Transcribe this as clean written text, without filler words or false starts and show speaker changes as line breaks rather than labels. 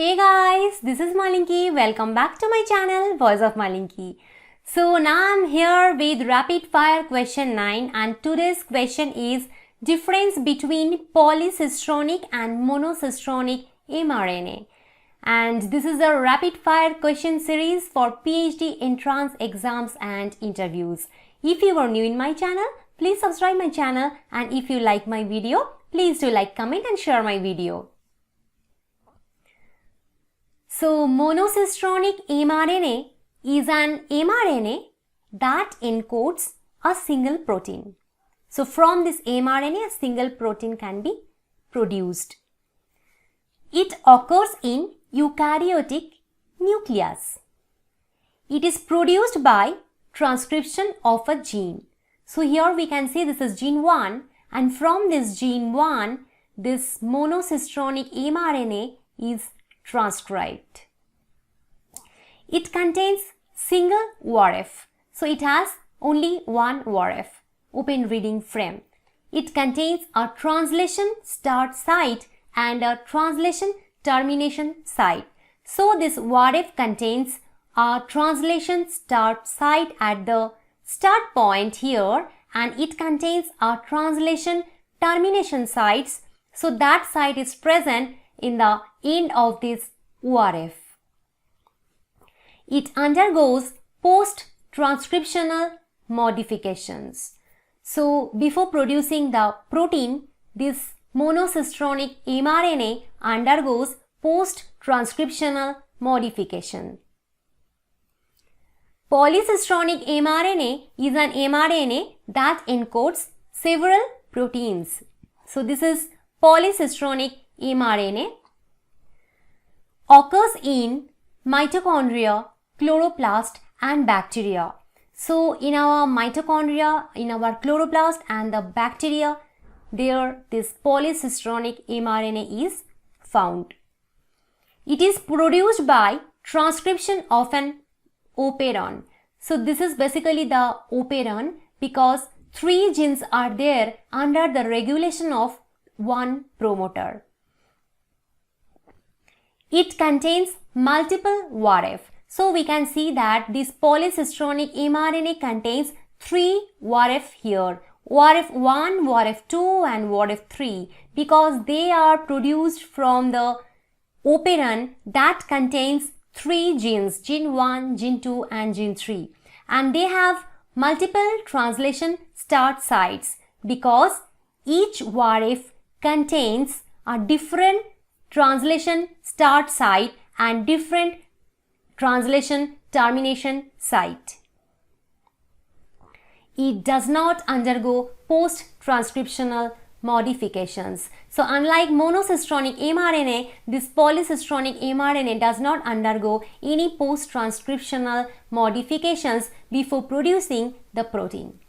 Hey guys, this is Malinki. Welcome back to my channel Voice of Malinki. So now I'm here with rapid fire question 9 and today's question is difference between polycistronic and monocistronic mRNA. And this is a rapid fire question series for PhD entrance exams and interviews. If you are new in my channel, please subscribe my channel, and if you like my video, please do like, comment and share my video. So monocistronic mRNA is an mRNA that encodes a single protein. So from this mRNA, a single protein can be produced. It occurs in eukaryotic nucleus. It is produced by transcription of a gene. So here we can see this is gene 1, and from this gene 1, this monocistronic mRNA is transcribed. It contains single ORF. So it has only one ORF, open reading frame. It contains a translation start site and a translation termination site. So this ORF contains a translation start site at the start point here, and it contains a translation termination sites. So that site is present in the end of this ORF. It undergoes post-transcriptional modifications. So before producing the protein, this monocistronic mRNA undergoes post-transcriptional modification. Polycistronic mRNA is an mRNA that encodes several proteins. So this is polycistronic mRNA. Occurs in mitochondria, chloroplast and bacteria. So in our mitochondria, in our chloroplast and the bacteria, there this polycistronic mRNA is found. It is produced by transcription of an operon. So this is basically the operon because 3 genes are there under the regulation of one promoter. It contains multiple ORF. So we can see that this polycistronic mRNA contains 3 ORF here. ORF 1, ORF 2 and ORF 3 because they are produced from the operon that contains 3 genes, gene 1, gene 2 and gene 3. And they have multiple translation start sites because each ORF contains a different translation start site and different translation termination site. It does not undergo post-transcriptional modifications. So unlike monocistronic mRNA, this polycistronic mRNA does not undergo any post-transcriptional modifications before producing the protein.